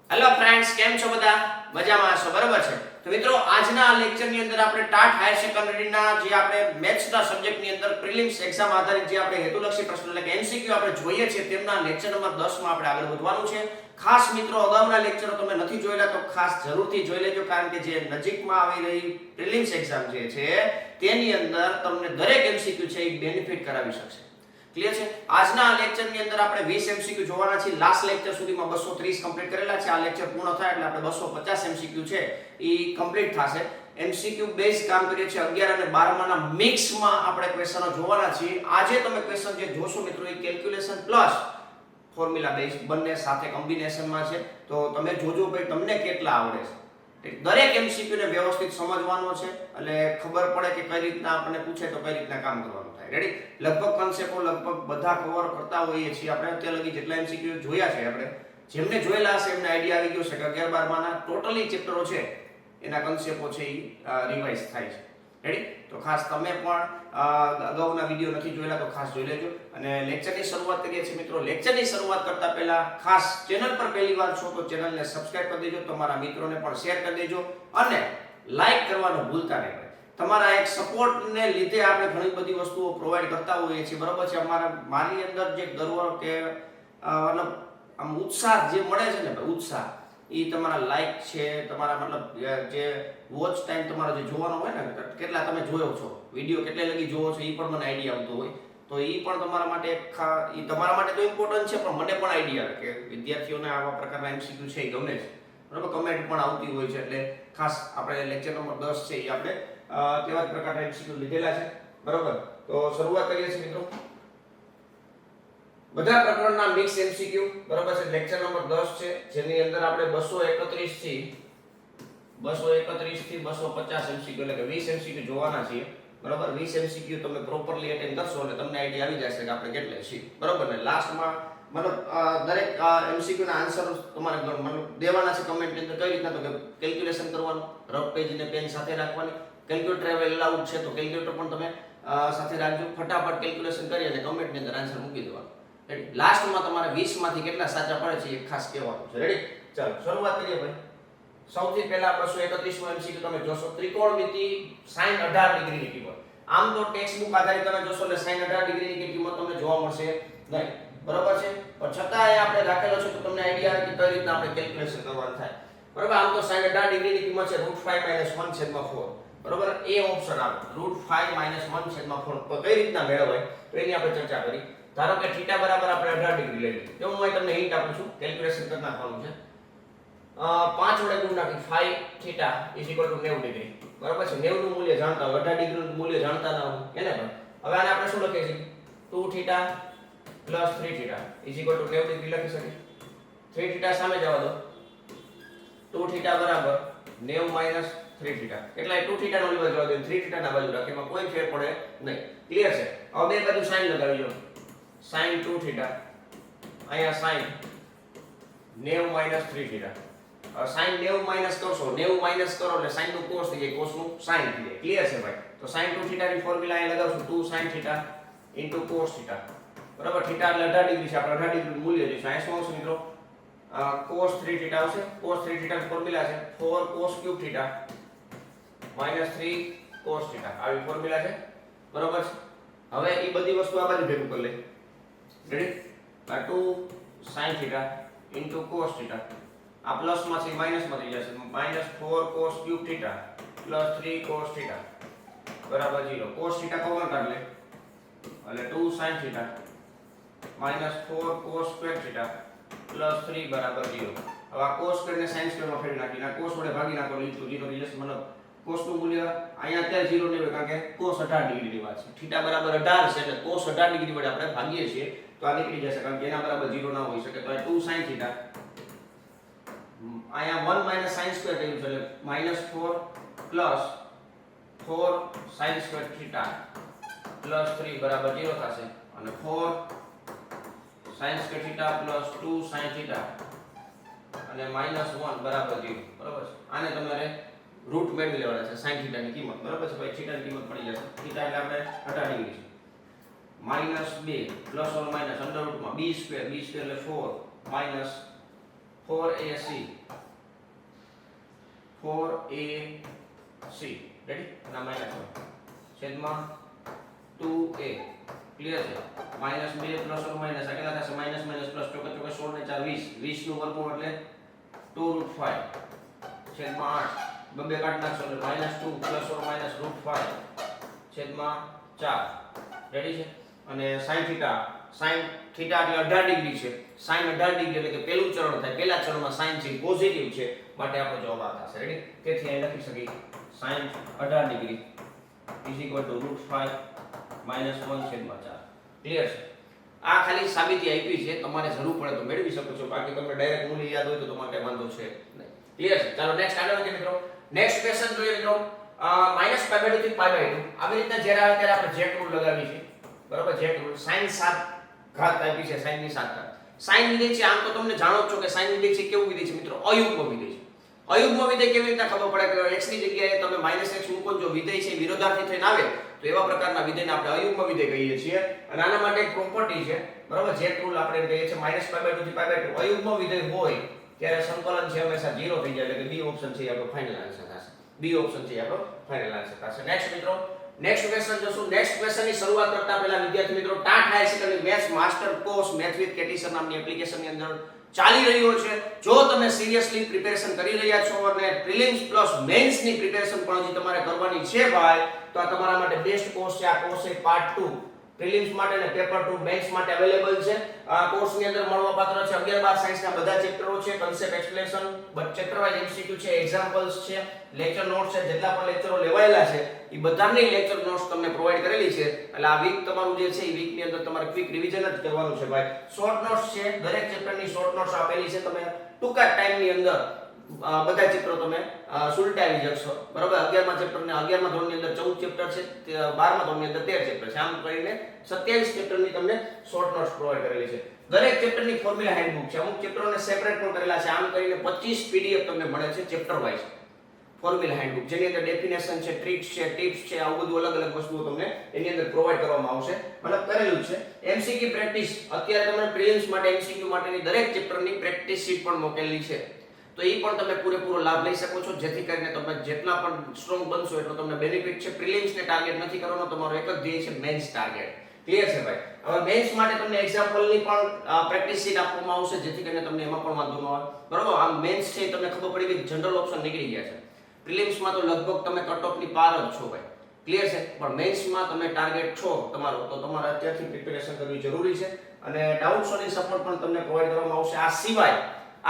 Hello friends, કેમ છો બધા? મજામાં છો, બરાબર છે? તો મિત્રો, આજના લેક્ચરની અંદર આપણે ટાટ હાયર સેકન્ડરીના જે આપણે મેથ્સના સબ્જેક્ટની અંદર પ્રિલિમ્સ એક્ઝામ આધારિત જે આપણે હેતુલક્ષી પ્રશ્નો એટલે કે એમસીક્યુ આપણે જોઈએ છે તેમના લેક્ચર નંબર 10 માં આપણે આગળ વધવાનું છે. ખાસ મિત્રો, અગાઉના લેક્ચરો તમે નથી જોયેલા તો ખાસ જરૂરથી જોઈ લેજો, કારણ કે જે નજીકમાં આવી રહી પ્રિલિમ્સ એક્ઝામ જે છે તેની અંદર તમને દરેક એમસીક્યુ છે એ બેનિફિટ કરાવી શકશે. ક્લિયર છે? આજના લેક્ચરની અંદર આપણે 20 એમસીક્યુ જોવાના છે. લાસ્ટ લેક્ચર સુધીમાં 230 કમ્પ્લીટ કરેલા છે. આ લેક્ચર પૂર્ણ થાય એટલે આપણે 250 એમસીક્યુ છે એ કમ્પ્લીટ થશે. એમસીક્યુ બેઝ કામ કરીએ છીએ 11 અને 12 ના મિક્સમાં આપણે ક્વેશ્ચનો જોવાના છીએ. આજે તમે ક્વેશ્ચન જે જોશો મિત્રો એ કેલ્ક્યુલેશન પ્લસ ફોર્મ્યુલા બેઝ બંને સાથે કોમ્બિનેશનમાં છે. તો તમે જોજો ભાઈ તમને કેટલા આવડે છે. દરેક એમસીક્યુ ને વ્યવસ્થિત સમજવાનો છે એટલે ખબર પડે કે કઈ રીતના આપણને પૂછે તો કઈ રીતના કામ કરવાનું થાય. રેડી? લગભગ કોન્સેપ્ટો લગભગ બધા કવર કરતા હોઈએ છીએ આપણે. અત્યાર લગી જેટલા એમસીક્યુ જોયા છે આપણે, જેમને જોયેલા હશે એમને આઈડિયા આવી ગયો છે કે 11 12 ના ટોટલી ચેપ્ટરો છે એના કોન્સેપ્ટો છે એ રિવાઇઝ થાય છે. રેડી? તો ખાસ તમે પણ અગાઉના વિડીયો નથી જોયેલા તો ખાસ જોઈ લેજો. અને લેક્ચરની શરૂઆત કરીએ છીએ મિત્રો. લેક્ચરની શરૂઆત કરતા પહેલા ખાસ ચેનલ પર પહેલી વાર છો તો ચેનલને સબસ્ક્રાઇબ કરી દેજો, તમારા મિત્રોને પણ શેર કરી દેજો અને લાઈક કરવાનું ભૂલતા નહીં. તમારા એક સપોર્ટને લીધે આપણે ઘણી બધી વસ્તુઓ પ્રોવાઈડ કરતા હોઈએ છીએ, બરાબર છે? મારી અંદર જે ગર્વ કે મતલબ આમ ઉત્સાહ જે મળે છે ને, ઉત્સાહ એ તમારા લાઈક છે, તમારા મતલબ જે વોચ ટાઈમ તમારો જે જોવાનો હોય ને, કેટલા તમે જોયો છો વિડીયો, કેટલે લગી જોવો છો એ પણ મને આઈડિયા આવતો હોય. તો એ પણ તમારા માટે એ તમારા માટે તો ઇમ્પોર્ટન્ટ છે, પણ મને પણ આઈડિયા આવે કે વિદ્યાર્થીઓને આવા પ્રકારના એમસીક્યુ છે એ ગમે છે, બરાબર? કમેન્ટ પણ આવતી હોય છે. એટલે ખાસ આપણે લેક્ચર નંબર 10 છે એ આપણે તેવા જ પ્રકારના એમસીક્યુ લીધેલા છે, બરાબર? તો શરૂઆત કરીએ છીએ મિત્રો. બધા પ્રકરણના મિક્સ એમસીક્યુ, બરાબર છે? લેક્ચર નંબર 10 છે, જેની અંદર આપણે 231 થી 250 એમસીક્યુ એટલે કે 20 એમસીક્યુ જોવાના છીએ, બરાબર? 20 એમસીક્યુ તમે પ્રોપરલી અટેન્ડ કરશો એટલે તમને આઈડિયા આવી જશે કે આપણે કેટલે છીએ, બરાબર ને? લાસ્ટમાં મતલબ દરેક એમસીક્યુ ના આન્સર તમારે મતલબ દેવાના છે કમેન્ટ ની અંદર. કઈ રીતના? તો કે કેલ્ક્યુલેશન કરવાનું, રફ પેજ ને પેન સાથે રાખવાની. કેલ્ક્યુલેટર અલાઉડ છે તો કેલ્ક્યુલેટર પણ તમે સાથે રાખજો. ફટાફટ કેલ્ક્યુલેશન કરી અને કમેન્ટ ની અંદર આન્સર મૂકી દેવાનો. રેડી? લાસ્ટમાં તમારે 20 માંથી કેટલા સાચા પડે છે એ ખાસ કહેવાનું છે. રેડી? ચાલો શરૂઆત કરીએ ભાઈ. સૌથી પહેલા 231 નો એમસીક્યુ તમે જોશો. ત્રિકોણમિતિ sin 18 ડિગ્રીની કિંમત. આમ તો ટેક્સ્ટ બુક આધારિત તમે જોશો એટલે sin 18 ડિગ્રીની કિંમત તમને જોવા મળશે નહીં, બરાબર છે? પણ છતાંય આપણે રાખેલો છે તો તમને આઈડિયા આવે કે કઈ રીતના આપણે કેલ્ક્યુલેશન કરવાનું થાય, બરાબર? આમ તો sin 18 ડિગ્રીની કિંમત છે √5 - 1/4, બરાબર? એ ઓપ્શન આવે √5 - 1/4. તો કઈ રીતના મેળવાય તો એની આપણે ચર્ચા કરી. ધારો કે θ બરાબર આપણે 18 ડિગ્રી લઈ લઈએ. તો હું અહીં તમને હિન્ટ આપું છું, કેલ્ક્યુલેશન કરી નાખવાનું છે. 5 વડે ગુણ નાખી 5θ = 90 ડિગ્રી, બરાબર છે? 90 નું મૂલ્ય જાણતા હોય, 18 ડિગ્રી નું મૂલ્ય જાણતા ના હોય એને પણ. હવે આને આપણે શું લખીએ છીએ? 2θ + 3θ = 90 ડિગ્રી લખી શકીએ. 3θ સામે જવા દો. 2θ બરાબર 90 - 3θ. કેટલા? 2θ નો ઓલી બાજુ જવા દો, 3θ ના બાજુ રાખે, એમાં કોઈ ફેર પડે નહીં. ક્લિયર છે? હવે બે બાજુ sin લગાવી દો. sin 2θ અહીંયા sin 90 - 3θ. sin 90 માઈનસ કરશો, 90 માઈનસ કરો એટલે sin નું cos થઈ જાય, cos નું sin થઈ જાય. ક્લિયર છે ભાઈ? તો sin 2θ ની ફોર્મ્યુલા અહીં લગાવશું, 2 sin θ * cos θ, બરાબર? θ એટલે 18 ડિગ્રી છે, આપણે 18 ડિગ્રી મૂલ્ય જોઈશું. અહીં શું આવશે મિત્રો? cos 3θ આવશે. cos 3θ ની ફોર્મ્યુલા છે 4 cos cube θ - 3 cos θ. આવી ફોર્મ્યુલા છે, બરાબર છે? હવે એ બધી વસ્તુ આ બાજુ ભેગું કરી લે. રેડી? આ 2 sin θ * cos θ. આ પ્લસ માંથી માઈનસ માં થઈ જશે. -4 cos cube θ + 3 cos θ બરાબર 0. cos θ કોમન કાઢ લે એટલે 2 sin θ -4 cos square θ + 3 બરાબર 0. હવે આ cos square ને sin square માં ફેરવી નાખીને cos વડે ભાગી નાખો એટલે 0 રિલેશન, મતલબ cos નું મૂલ્ય અહીંયા અત્યારે 0 નહીં હોય કારણ કે cos 18 ડિગ્રીની વાત છે. θ બરાબર 18 છે એટલે cos 18 ડિગ્રી વડે આપણે ભાગીએ છીએ તો આ નીકળી જશે, કારણ કે એના બરાબર 0 ના હોઈ શકે. તો આ 2 sin θ અહીંયા 1 - sin square થયું છે એટલે -4 + 4 sin square θ + 3 બરાબર 0 થશે. અને 4 sin square θ + 2 sin θ અને -1 બરાબર 0, બરાબર છે? આને તમારે રૂટ મેળવી લેવાના છે sin θ ની કિંમત, બરાબર છે? ભાઈ θ ની કિંમત મળી જશે. θ એટલે આપણે 18 ડિગ્રી છે. -2 ± √ b² એટલે 4 - 4ac 4ac રેડી અને માઈનસ 1 છેદમાં 2a ક્લિયર છે -2 પ્લસ ઓર માઈનસ આ કેટલા થશે માઈનસ માઈનસ પ્લસ ચોકે ચોકે 16 ને 4 20 20 નું વર્ગમૂળ એટલે 2√5 છેદમાં 8 બબે કાઢ નાખશો એટલે -2 પ્લસ ઓર માઈનસ √5 છેદમાં 4 રેડી છે અને sin થીટા એટલે 18 ડિગ્રી છે sin 18 ડિગ્રી એટલે કે પહેલું ચરણ થાય પહેલા ચરણમાં sin છે પોઝિટિવ છે માટે આપણો જવાબ આ થશે રેડી તેથી અહીં લખી શકીએ sin 18 ડિગ્રી √5 -1 છેદમાં 4 ક્લિયર છે આ ખાલી સાબિતી આપી છે તમારે જરૂર પડે તો મેળવી શકો છો બાકી તમને ડાયરેક્ટ મૂલ્ય યાદ હોય તો તમારે કઈ વાંધો છે નહીં ક્લિયર છે ચાલો નેક્સ્ટ આગળ વધીએ મિત્રો નેક્સ્ટ ક્વેશ્ચન જોઈએ મિત્રો -π/2 થી π/2 આવી રીતના જ્યારે આવે ત્યારે આપણે જેક રૂલ લગાવી છે બરાબર જેક રૂલ sin 7 ઘાત આપી છે sin ની 7 ઘાત sin વિધેય છે આમ તો તમને જાણો જ છો કે sin વિધેય છે કેવું વિધેય છે મિત્રો અયુગ્મ વિધેય છે અયુગ્મ વિધેય કેવી રીતે ખબર પડે કે x ની જગ્યાએ તમે -x મૂકો જો વિધેય છે વિરોધાર્થી થઈને આવે તો એવા પ્રકારના વિધેયને આપણે અયુગ્મ વિધેય કહીએ છીએ અને આના માટે એક પ્રોપર્ટી છે બરાબર જેક રૂલ આપણે કહીએ છીએ -π/2 થી π/2 અયુગ્મ વિધેય હોય ત્યારે સંકલન છે હંમેશા 0 થઈ જાય એટલે કે બી ઓપ્શન છે આપણો ફાઇનલ આન્સર થશે બી ઓપ્શન છે આપણો ફાઇનલ આન્સર થશે નેક્સ્ટ મિત્રો નેક્સ્ટ ક્વેશ્ચન જોશું નેક્સ્ટ ક્વેશ્ચન ની શરૂઆત કરતા પહેલા વિદ્યાર્થી મિત્રો TAT higher secondary maths master course math with કેટીસર નામની એપ્લિકેશન ની અંદર ચાલી રહ્યો છે જો તમે સિરિયસલી પ્રિપેરેશન કરી રહ્યા છો અને પ્રિલિમ્સ પ્લસ મેન્સ ની પ્રિપેરેશન પણ હજી તમારે કરવાની છે ભાઈ તો આ તમારા માટે બેસ્ટ કોર્સ છે આ કોર્સ છે પાર્ટ 2 પ્રિલિમ્સ માટે અને પેપર 2 મેન્સ માટે અવેલેબલ છે આ કોર્સ ની અંદર મળવાપાત્ર છે 11 12 સાયન્સ ના બધા ચેપ્ટરો છે concept explanation chapter wise MCQ છે એક્ઝામ્પલ્સ છે લેક્ચર નોટ્સ છે જેટલા પણ લેક્ચરો લેવાયેલા છે એ બધાની લેક્ચર નોટ્સ તમને પ્રોવાઈડ કરેલી છે એટલે આ વીક તમારું જે છે એ વીક ની અંદર તમારે ક્વિક રિવિઝન જ કરવાનું છે ભાઈ શોર્ટ નોટ્સ છે દરેક ચેપ્ટરની શોર્ટ નોટ્સ આપેલી છે તમે ટૂંકા ટાઈમ ની અંદર બધા ચેપ્ટરો તમે સુલટાવી શકશો બરાબર 11મા ચેપ્ટર ને 11મા ધોરણની અંદર 14 ચેપ્ટર છે 12મા ધોરણની અંદર 13 ચેપ્ટર છે આમ કરીને 27 ચેપ્ટરની તમને શોર્ટ નોટ્સ પ્રોવાઈડ કરેલી છે દરેક ચેપ્ટરની ફોર્મ્યુલા હેન્ડબુક છે અમુક ચેપ્ટરોને સેપરેટ પણ કરેલા છે આમ કરીને 25 પીડીએફ તમને મળે છે ચેપ્ટર વાઇઝ ફોર્મ્યુલા હેન્ડબુક જેની અંદર ડેફિનેશન છે ટ્રિક્સ છે ટિપ્સ છે આવું બધું અલગ અલગ વસ્તુઓ તમને એની અંદર પ્રોવાઈડ કરવામાં આવશે મતલબ કરેલું છે એમસીક્યુ પ્રેક્ટિસ અત્યારે તમને પ્રિલિમ્સ માટે એમસીક્યુ માટેની દરેક ચેપ્ટરની પ્રેક્ટિસ શીટ પણ મોકલેલી છે તો એ પણ તમે પૂરેપૂરો લાભ લઈ શકો છો જેથી કરીને તમે જેટલા પણ સ્ટ્રોંગ બનશો એટલો તમને બેનિફિટ છે પ્રિલિમ્સ ને ટાર્ગેટ નથી કરવાનો તમારો એક જ ધ્યેય છે મેન્સ ટાર્ગેટ ક્લિયર છે ભાઈ હવે મેન્સ માટે તમને એક્ઝામ્પલની પણ પ્રેક્ટિસ શીટ આપવામાં આવશે જેથી કરીને તમને એમાં પણ વાંધો ન આવે બરાબર આમ મેન્સ છે તમને ખબર પડી કે જનરલ ઓપ્શન નીકળી ગયા છે પ્રિલિમ્સમાં તો લગભગ તમે કટ ઓફની પાર જ છો ભાઈ ક્લિયર છે પણ મેન્સમાં તમે ટાર્ગેટ છો તમારો તો તમારે અત્યારથી પ્રિપેરેશન કરવી જરૂરી છે અને ડાઉટ સોલ્વિંગ સપોર્ટ પણ તમને પ્રોવાઈડ કરવામાં આવશે આ સિવાય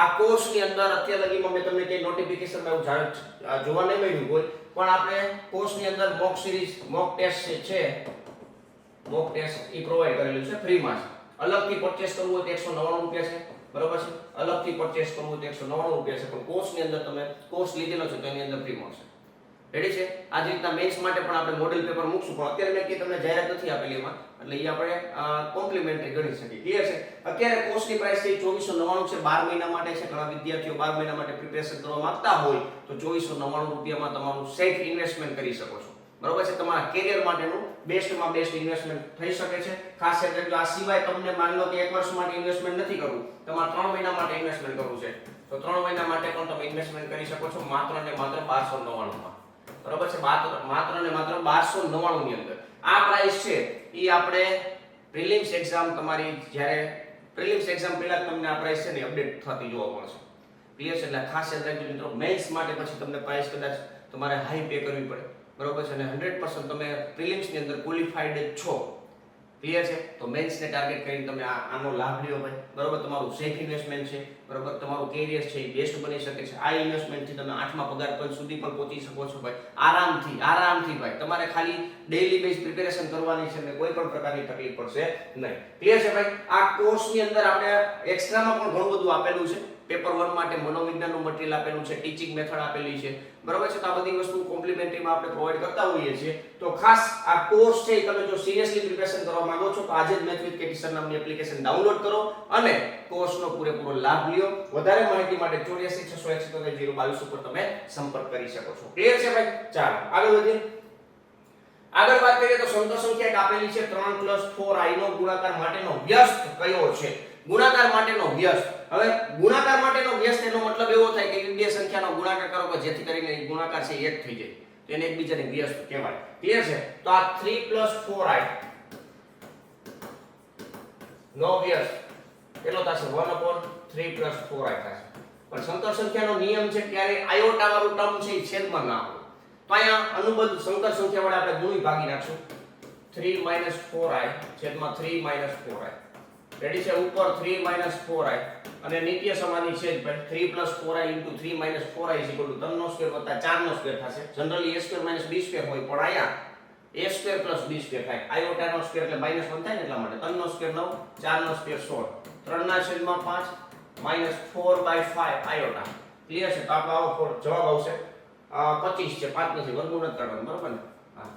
આ કોર્સની અંદર અત્યાર લગીમાં મેં તમને કે નોટિફિકેશનમાં એવું જોવા નહીં મળ્યું કોઈ પણ આપણે કોર્સની અંદર મોક સિરીઝ મોક ટેસ્ટ છે મોક ટેસ્ટ એ પ્રોવાઈડ કરેલું છે ફ્રીમાં અલગથી પરચેસ કરવું હોય તો 199 રૂપિયા છે બરોબર છે અલગથી પરચેસ કરવું હોય તો 199 રૂપિયા છે પણ કોર્સની અંદર તમે કોર્સ લીધેલો છે તો એની અંદર ફ્રી મળશે રેડી છે આ જ રીતના મેન્સ માટે પણ આપણે મોડેલ પેપર મૂકશું પણ અત્યારે મેં કે તમને જાહેરાત નથી આપેલી એમાં એટલે એ આપણે કોમ્પ્લિમેન્ટરી ગણી શકીએ ક્લિયર છે અત્યારે કોર્સની પ્રાઇસ છે 2499 છે 12 મહિના માટે છે ઘણા વિદ્યાર્થીઓ 12 મહિના માટે પ્રિપેરેશન કરવા માંગતા હોય તો 2499 રૂપિયામાં તમારું સેફ ઇન્વેસ્ટમેન્ટ કરી શકો છો બરોબર છે તમારા કેરિયર માટેનું બેસ્ટમાં બેસ્ટ ઇન્વેસ્ટમેન્ટ થઈ શકે છે ખાસ કરીને જો આ સિવાય તમને માની લો કે 1 વર્ષ માટે ઇન્વેસ્ટમેન્ટ નથી કરવું તમારે 3 મહિના માટે ઇન્વેસ્ટમેન્ટ કરવું છે તો 3 મહિના માટે પણ તમે ઇન્વેસ્ટમેન્ટ કરી શકો છો માત્ર ને માત્ર 1299 માં બરોબર છે માત્ર ને માત્ર 1299 ની અંદર આ પ્રાઇસ છે એ આપણે પ્રિલિમ્સ એક્ઝામ તમારી જ્યારે પ્રિલિમ્સ એક્ઝામ પહેલા તમને આ પ્રાઇસ છે ને અપડેટ થતી જોવા મળશે ક્લિયર છે એટલે ખાસ યાદ રાખજો મિત્રો મેન્સ માટે પછી તમને પ્રાઇસ કદાચ તમારે હાઈ પે કરવી પડે બરોબર છે અને 100% તમે પ્રિલિમ્સ ની અંદર ક્વોલિફાઈડ જ છો ક્લિયર છે તો મેન્સ ને ટાર્ગેટ કરીને તમે આનો લાભ લ્યો ભાઈ બરોબર તમારું સેફ ઇન્વેસ્ટમેન્ટ છે બરોબર તમારું કેરિયર છે એ બેસ્ટ બની શકે છે આ ઇન્વેસ્ટમેન્ટ થી તમે 8મા પગાર પંચ સુધી પણ પહોંચી શકો છો ભાઈ આરામથી ભાઈ તમારે ખાલી ડેઈલી બેઝ પ્રિપેરેશન કરવાની છે અને કોઈ પણ પ્રકારની તકલીફ પડશે નહીં ક્લિયર છે ભાઈ આ કોર્સ ની અંદર આપણે એક્સ્ટ્રામાં પણ ઘણું બધું આપેલું છે પેપર 1 માટે મનોવિજ્ઞાનનું મટીરીયલ આપેલું છે ટીચિંગ મેથડ આપેલી છે બરોબર છે તો આ બધી વસ્તુ કોમ્પ્લિમેન્ટરીમાં આપણે પ્રોવાઈડ કરતા હોઈએ છીએ તો ખાસ આ કોર્સ છે તમે જો સિરિયસલી પ્રિપેરેશન કરવા માંગો છો તો આજે જ મેથ વિથ કેટીસર નામની એપ્લિકેશન ડાઉનલોડ કરો અને કોર્સનો પૂરેપૂરો લાભ લ્યો વધારે માહિતી માટે 8461780022 ઉપર તમે સંપર્ક કરી શકો છો ક્લિયર છે ભાઈ ચાલો આગળ વધીએ આગળ વાત કરીએ તો સંખ્યા એક આપેલી છે 3 + 4i નો ગુણાકાર માટેનો વ્યસ્ત કયો છે ગુણાકાર માટેનો વ્યસ્ત હવે ગુણાકાર માટેનો વ્યસ્ત એનો મતલબ એવો થાય કે બે સંખ્યાનો ગુણાકાર કરો કે જેથી કરીને એ ગુણાકાર છે એક થઈ જાય, તો એને એકબીજાને વ્યસ્ત કહેવાય. ક્લિયર છે? તો આ 3 + 4i નો વ્યસ્ત કેટલો થશે? 1/3 + 4i થશે. પણ સંકર સંખ્યાનો નિયમ છે ક્યારે આયોટા વાળું ટર્મ છે એ છેદમાં ના આવે. તો અહીંયા અનુબંધ સંકર સંખ્યા વડે આપણે ગુણી ભાગી નાખશું. 3 - 4i છેદમાં 3 - 4i. રેડી છે? ઉપર 3 - 4i અને નિત્ય સમાની છેદ પર 3 + 4i * 3 - 4i = 3 નો સ્ક્વેર વત્તા 4 નો સ્ક્વેર થશે. જનરલી a² - b² હોય, પણ અહીંયા a² + b² થાય. આયોટા નો સ્ક્વેર એટલે -1 થાય ને એટલા માટે 3 નો સ્ક્વેર 9, 4 નો સ્ક્વેર 16, 3 ના છેદમાં 5 -4/5 આયોટા. ક્લિયર છે? તો આપણો આવો જવાબ આવશે 25 છે. 5 નથી, વર્ગમૂળ નથી કાઢવાનું, બરોબર ને? હા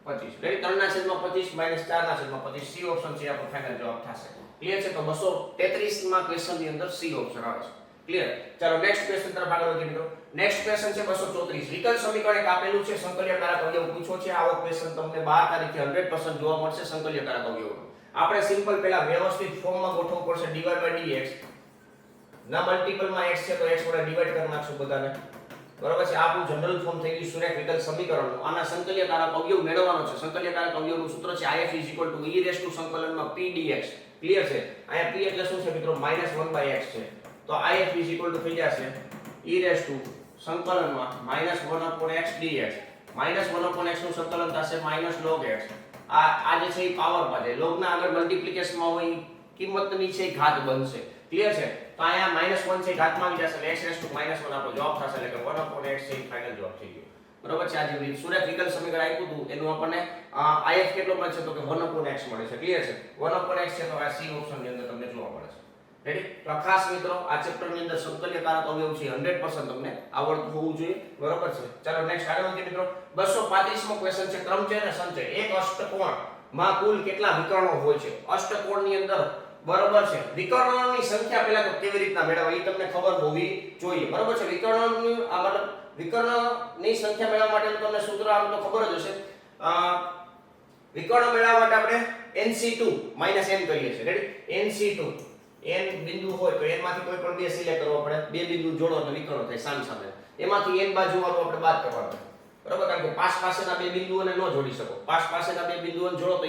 25. રેડી? 3 ના છેદમાં 25 - 4 ના છેદમાં 25 સી ઓપ્શન છે આપણો ફાઇનલ જવાબ થશે. ક્લિયર છે? તો 233 માં ક્વેશ્ચન ની અંદર સી ઓપ્શન આવે છે. ક્લિયર? ચાલો નેક્સ્ટ ક્વેશ્ચન તરફ આગળ વધીએ મિત્રો. નેક્સ્ટ ક્વેશ્ચન છે 234. વિકલ સમીકરણ એક આપેલું છે, સંકલ્યકારક અવયવ પૂછ્યો છે. આવો ક્વેશ્ચન તમને 12 તારીખે 100% જોવા મળશે સંકલ્યકારક અવયવનો. આપણે સિમ્પલ પહેલા વ્યવસ્થિત ફોર્મમાં ગોઠવવું પડશે. dy/dx ના મલ્ટીપલમાં x છે તો x વડે ડિવાઈડ કરી નાખશું બધાને. બરાબર છે? આપણું જનરલ ફોર્મ થઈ ગયું સુરેખ વિકલ સમીકરણનું. આના સંકલ્યકારક અવયવ મેળવવાનો છે. સંકલ્યકારક અવયવનું સૂત્ર છે if = p dx. ક્લિયર છે? અહીંયા p એટલે શું છે મિત્રો? -1/x છે. તો if થઈ જશે -1/x dx. -1/x નું સંકલન થશે -log x. આ જે છે એ પાવર માં છે. log ના આગળ મલ્ટીપ્લિકેશન માં હોય કિંમતની છે ઘાત બનશે. ક્લિયર છે? તો અહીંયા -1 છે ઘાતમાં આવી જશે એટલે x⁻1 આપણો જવાબ થશે એટલે કે 1/x છે ફાઇનલ જવાબ થઈ ગયો. બરોબર છે? આ જે સુરેખ વિકલ સમીકરણ આપ્યું હતું એનું આપણને if કેટલો મળે છે તો કે 1/x મળે છે. ક્લિયર છે? 1/x છે તો આ સી ઓપ્શન ની અંદર તમને જોવા મળે છે. રેડી? તો ખાસ મિત્રો આ ચેપ્ટર ની અંદર સંકલ્યકારક અવયવ છે 100% તમને આવડતું હોવું જોઈએ. બરોબર છે? ચાલો નેક્સ્ટ આગળ વધીએ મિત્રો. 235 મો ક્વેશ્ચન છે ક્રમચય અને સંચય. એક અષ્ટકોણ માં કુલ કેટલા વિકર્ણો હોય છે? અષ્ટકોણ ની અંદર બરોબર છે વિકર્ણોની સંખ્યા પહેલા તો કેવી રીતના મેળવવા એ તમને ખબર હોવી જોઈએ. બરોબર છે? વિકર્ણોની મતલબ વિકર્ણની સંખ્યા મેળવવા માટે તમને સૂત્ર આમ તો ખબર જ હશે. વિકર્ણ મેળવવા માટે આપણે nc2 - n કરીએ છીએ. રેડી? nc2 n બિંદુ હોય તો n માંથી કોઈ પણ બે સિલેક્ટ કરવો પડે. બે બિંદુ જોડો એટલે વિકર્ણ થાય સામ સામે. એમાંથી n બાજુ વાળું આપણે બાદ કરવાનું. બરોબર? કારણ કે પાસ પાસેના બે બિંદુઓને ન જોડી શકો. પાસ પાસેના બે બિંદુઓને જોડો તો એ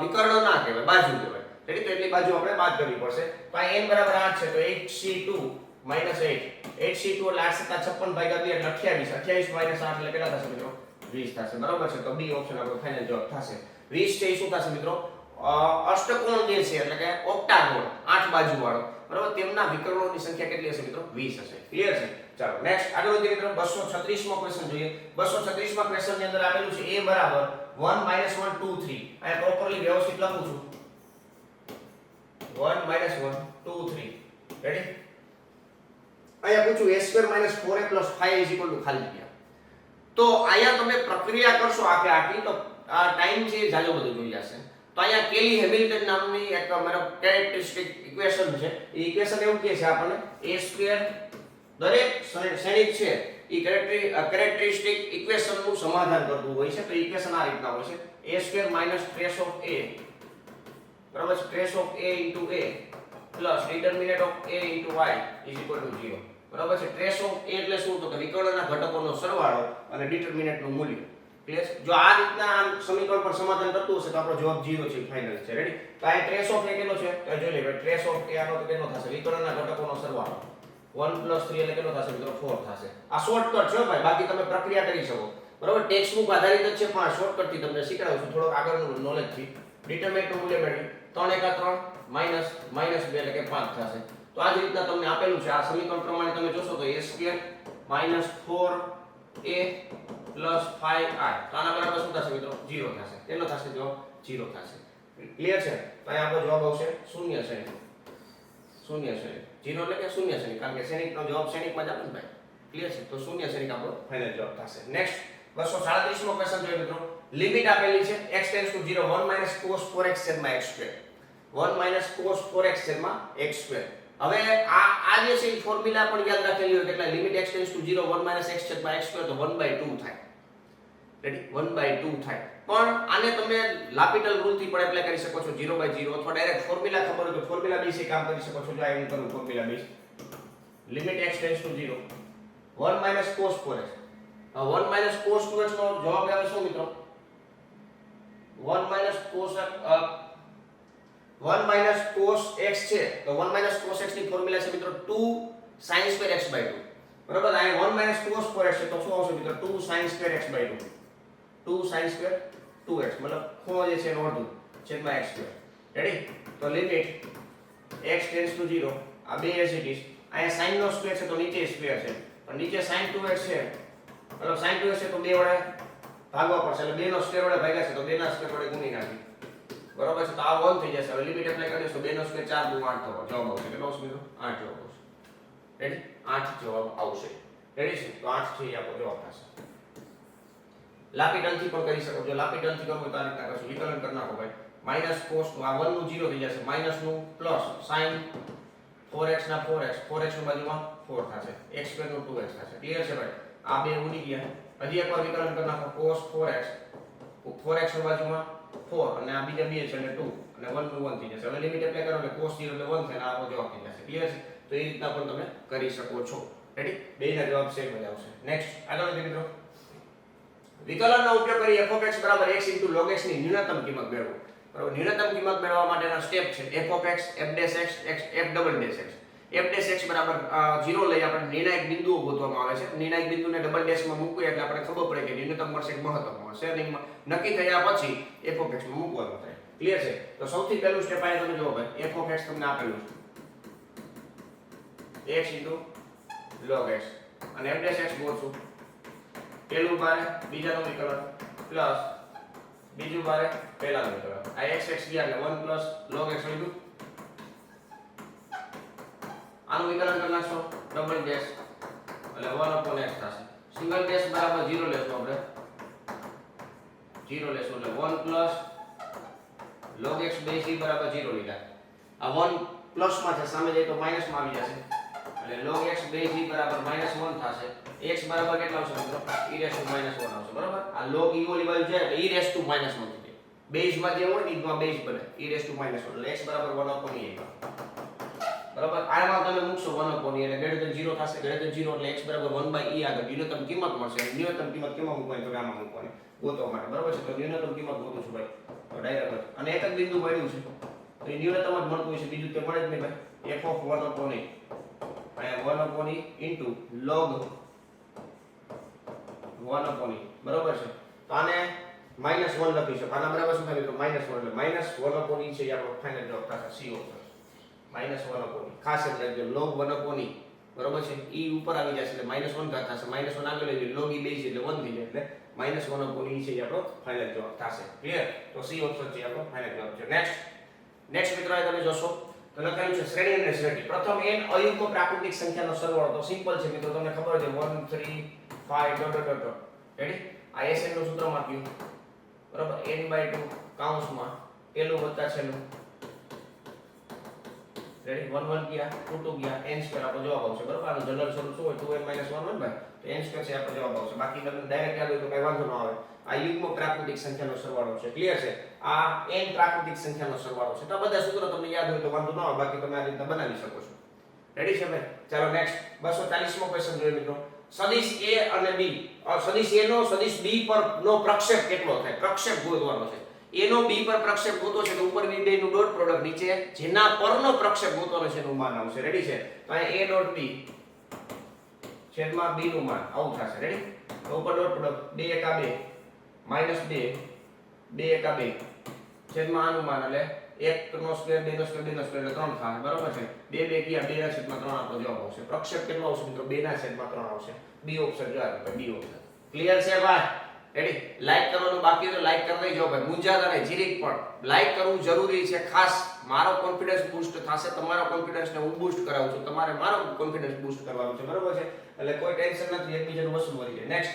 વિકર્ણ ના કહેવાય, બાજુ કહેવાય. રેડી? તો એટલી બાજુ આપણે બાદ કરવી પડશે. તો આ n = 8 છે તો 8c2 - 8 8c2 એટલે 8×7=56 એટલે 28 28 - 8 એટલે કેટલા થશે મિત્રો? 20 થશે. બરોબર છે? તો બી ઓપ્શન આપણો ફાઇનલ જવાબ થશે. 20 છે એ શું થશે મિત્રો? અષ્ટકોણ જે છે એટલે કે ઓક્ટાગોન 8 બાજુ વાળો. બરોબર? તેમના વિકર્ણોની સંખ્યા કેટલી હશે મિત્રો? 20 હશે. ક્લિયર છે? ચાલો નેક્સ્ટ આગળ વધીએ મિત્રો. 236 મો ક્વેશ્ચન જોઈએ. 236 માં ક્વેશ્ચન ની અંદર આપેલું છે a = 1 - 1 2 3. આ પ્રોપરલી વ્યવસ્થિત લખું છું. 1 - 1 2 3. રેડી? અહીંયા પૂછું a² - 4a + 5 = ખાલી જગ્યા. તો અહીંયા તમે પ્રક્રિયા કરશો આખી તો આ ટાઈમ છે જાજો બધું જોઈ જશે. તો અહીંયા કેલી હેમિલ્ટન નામની એક મારો કેરેક્ટરિસ્ટિક ઇક્વેશન છે. એ ઇક્વેશન એવું કહે છે આપણને a² દરેક શ્રેણિક છે એ કેરેક્ટરિસ્ટિક ઇક્વેશન નું સમાધાન કરતું હોય છે. તો ઇક્વેશન આ રીતના હોય છે a² - trace of a બરાબર છે trace of a into a plus determinant of a into y is equal to 0. બરાબર છે? trace of a એટલે શું? તો કે વિકર્ણના ઘટકોનો સરવાળો અને ડિટરમિનન્ટ નું મૂલ્ય. ક્લિયર? જો આ રીતના આ સમીકરણ પર સમાધાન કરતું હશે તો આપણો જવાબ 0 છે ફાઇનલ છે. રેડી? તો આ trace of a કેટલો છે? તો જોઈ લે ભાઈ trace of a આનો તો કેટલો થશે? વિકર્ણના ઘટકોનો સરવાળો 1 + 3 એટલે કેટલો થશે મિત્રો? 4 થશે. આ શોર્ટકટ છે ભાઈ, બાકી તમે પ્રક્રિયા કરી શકો. બરાબર? ટેક્સ્ટ બુક આધારિત જ છે પણ આ શોર્ટકટ થી તમને શીખડાવું છું થોડોક આગળનું નોલેજ થી. ડિટરમિનન્ટ નું મૂલ્ય મેળવી 3 × 3 - -2 એટલે કે 5 થશે. તો આ જ રીતના તમને આપેલું છે. આ સમીકરણ પ્રમાણે તમે જોશો તો a² - 4a + 5i. તો આના બરાબર શું થશે મિત્રો? 0 થશે. કેટલો થશે જવાબ? 0 થશે. ક્લિયર છે? તો અહીંયા આપણો જવાબ આવશે 0 શ્રેણિક. 0 શ્રેણિક 0 એટલે કે 0 શ્રેણિક, કારણ કે શ્રેણિકનો જવાબ શ્રેણિકમાં જ આપે ને ભાઈ. ક્લિયર છે? તો 0 શ્રેણિક આપણો ફાઇનલ જવાબ થશે. નેક્સ્ટ 237 મો ક્વેશ્ચન જોઈએ મિત્રો. લિમિટ આપેલી છે x → 0 1 - cos 4x / x². 1 - cos 4x / x². હવે આ જે છે એ ફોર્મ્યુલા પણ યાદ રાખેલી હોય. કેટલા? લિમિટ x → 0 1 - x / x² તો 1/2 થાય. રેડી 1/2 થાય. પણ આને તમે લાપિટલ રૂલ થી પણ એપ્લાય કરી શકો છો 0/0 અથવા ડાયરેક્ટ ફોર્મ્યુલા ખબર હોય તો ફોર્મ્યુલા બેઝ કામ કરી શકો છો. જો આ હું કરું formula base limit x tends to 0 1 - cos 4x. 1 - cos 2x નો જવાબ આવે શું મિત્રો? 1 - cos 1 - cos x છે તો 1 - cos x ની ફોર્મ્યુલા છે મિત્રો 2 sin² x/2. બરાબર. આ 1 - cos 4x છે તો શું આવશે મિત્રો 2 sin² x/2. 2 sin² 2x મતલબ ખૂણો જે છે એનો અડધું છેદમાં x². રેડી? તો લિમિટ x ટેન્ડ્સ ટુ 0 આ બે એઝ ઇટ ઇઝ. અહીંયા sin નો સ્ક્વેર છે તો નીચે સ્ક્વેર છે પણ નીચે sin 2x છે મતલબ sin 2x છે તો 2 વડે ભાગવા પડશે એટલે 2 નો સ્ક્વેર વડે ભાગ્યા છે તો 2 ના સ્ક્વેર વડે ગુણી નાખી. બરોબર છે. તો આ 1 થઈ જશે. હવે લિમિટ એપ્લાય કરી દઈશું 2 નો સ્ક્વેર 4 × 8 થવો જવાબ આવશે. કેટલો આવશે મિત્રો? 8 જવાબ આવશે. રેડી? 8 જવાબ આવશે. રેડી છે? તો 8 છે એ આપણો જવાબ થશે. લાપિટલ થી પણ કરી શકો છો. લાપિટલ થી કરવું તો આ રીતના કરશું. વિકલન કરી નાખો ભાઈ. માઈનસ cos આ 1 નું 0 થઈ જશે. માઈનસ નું પ્લસ sin 4x ના 4x 4x ની બાજુમાં 4 થશે. x² નું 2x થશે. ક્લિયર છે ભાઈ? આ બે ઉડી ગયા. હજી એકવાર વિકલન કરી નાખો cos 4x 4x ની બાજુમાં 4 અને આ બીજા બે છે એટલે 2 અને 1 નું 1 થઈ જશે. હવે લિમિટ એપ્લાય કરો એટલે cos 0 એટલે 1 થાય અને આપણો જવાબ થઈ જશે. ક્લિયર છે? તો એ રીતના પણ તમે કરી શકો છો. રેડી? બેના જવાબ સેમ જ આવશે. નેક્સ્ટ આગળ વધીએ મિત્રો. વિકલનનો ઉપયોગ કરી fx બરાબર x * log x ની ન્યૂનતમ કિંમત મેળવો. બરાબર. ન્યૂનતમ કિંમત મેળવવા માટેના સ્ટેપ છે fx f'(x) f'(x) f'(x) બરાબર 0 લઈ આપણે નિર્ણાયક બિંદુઓ ગોતવામાં આવે છે. નિર્ણાયક બિંદુને ડબલ ડેશમાં મૂકીએ એટલે આપણે ખબર પડે કે ન્યૂનતમ મળશે કે મહત્તમ મળશે. અને નક્કી થયા પછી fx માં મૂકવાનું થાય. ક્લિયર છે? તો સૌથી પહેલું સ્ટેપ આ તમે જુઓ ભાઈ fx તમને આપેલું છે x * log x અને f'(x) ગોતશું. પહેલું બારે બીજાનું વિકલન પ્લસ બીજું બારે પહેલાનું વિકલન. આ x ગયા એટલે 1 + log x લીધું. આનું વિકલન કરી નાખશો ડબલ ડેશ એટલે 1/x થશે. સિંગલ ડેશ બરાબર 0 લેશું આપણે 0 લેશું એટલે 1 + log x બેઝ બરાબર 0 લીધા. આ 1 પ્લસ માં છે સામે જાય તો માઈનસ માં આવી જશે એટલે log x બેઝ બરાબર -1 થશે. x બરાબર કેટલા આવશે મિત્રો? e⁻⁻1 આવશે. બરાબર. આ log e ઓલી બાજુ જાય એટલે e⁻⁻1 થઈ જાય. બેઝ માં જે હોય ને એમાં બેઝ બને e⁻⁻1 એટલે x બરાબર 1/e આવ્યો. બરાબર. આમાં તમે મૂકશો 1/e એટલે ગ્રેટર ધેન 0 થશે. ગ્રેટર ધેન 0 એટલે x બરાબર 1/e આગળ ન્યૂનતમ કિંમત મળશે. ન્યૂનતમ કિંમત કેમાં મૂકવાની? તો આમાં મૂકવાની ગોતવા માટે. બરાબર છે? તો ન્યૂનતમ કિંમત ગોતું છું ભાઈ. તો ડાયરેક્ટ અને એક જ બિંદુ મળ્યું છે તો એ ન્યૂનતમ જ મળતું હોય છે. બીજું તે મળે જ નહીં ભાઈ. f(1/e) અહીંયા 1/e * log 1/e. બરાબર છે? તો આને -1 લખી શકો. આના બરાબર શું થાય મિત્રો? -1 એટલે -1/e છે એ આપણો ફાઇનલ જવાબ થશે. C option -1/e. ખાસ યાદ રાખજો log 1/e. બરાબર છે? e ઉપર આવી જશે એટલે -1 ઘાત થશે. -1 આગળ લઈ log e બેઝ એટલે 1 થઈ જાય એટલે -1/e છે એ આપણો ફાઇનલ જવાબ થશે. ક્લિયર? તો C ઓપ્શન છે આપણો ફાઇનલ જવાબ છે. નેક્સ્ટ મિત્રો આ તમે જોશો તો લખેલું છે શ્રેણી અને શ્રેણી. પ્રથમ n અયુગ્મ પ્રાકૃતિક સંખ્યાનો સરવાળો. તો સિમ્પલ છે મિત્રો, તમને ખબર છે 1 3 5 રેડી? આ SN નું સૂત્ર માપ્યું. બરાબર. n/2 કૌંસમાં પહેલું વત્તા છેલ્લું. રેડી? 1 1 ગયા 2 2 ગયા n² આપણો જવાબ આવશે. બરાબર. આનું જનરલ સ્વરૂપ શું હોય? 2n - 1 1 ભાઈ. તો n² છે આપણો જવાબ આવશે. બાકી તમને ડાયરેક્ટ યાદ હોય તો કઈ વાંધો ન આવે. આ યુગ્મ પ્રાકૃતિક સંખ્યાનો સરવાળો છે. ક્લિયર છે? આ n પ્રાકૃતિક સંખ્યાનો સરવાળો છે. તો બધા સૂત્રો તમને યાદ હોય તો વાંધો ન આવે. બાકી તમે આ રીતના બનાવી શકો છો. રેડી છે ભાઈ? ચાલો નેક્સ્ટ 240મો ક્વેશ્ચન જોઈએ મિત્રો. સદિશ a અને b સદિશ a નો સદિશ b પર નો પ્રક્ષેપ કેટલો થાય? પ્રક્ષેપ ગોતવાનો છે. a નો b પર પ્રક્ષેપ ગોતો છે તો ઉપર b બે નું ડોટ પ્રોડક્ટ, નીચે જેના પરનો પ્રક્ષેપ ગોતવાનો છે એનું માન આવશે. રેડી છે? તો અહીંયા a.b છેદમાં b નું માન આવું થશે. રેડી? તો ઉપર ડોટ પ્રોડક્ટ 2 * 1 -2 2 * 2 છેદમાં આનું માન એટલે 1 નો સ્ક્વેર 2 નો સ્ક્વેર 2 નો સ્ક્વેર એટલે 3 થાય. બરાબર છે? 2 2 ગયા 2/3 આપણો જવાબ આવશે. પ્રક્ષેપ કેટલો આવશે મિત્રો? 2/3 આવશે. B ઓપ્શન જો આવે B ઓપ્શન. ક્લિયર છે ભાઈ? રેડી? લાઈક કરવાનું બાકી તો લાઈક કરી દેજો ભાઈ. મુંજાતા નહીં જીરીક પણ લાઈક કરવું જરૂરી છે. ખાસ મારો કોન્ફિડન્સ બૂસ્ટ થશે. તમારો કોન્ફિડન્સને હું બૂસ્ટ કરાવું છું. તમારે મારો કોન્ફિડન્સ બૂસ્ટ કરવાનું છે. બરાબર છે? એટલે કોઈ ટેન્શન નથી. એકબીજાનું વસ્તુ વળી જાય. નેક્સ્ટ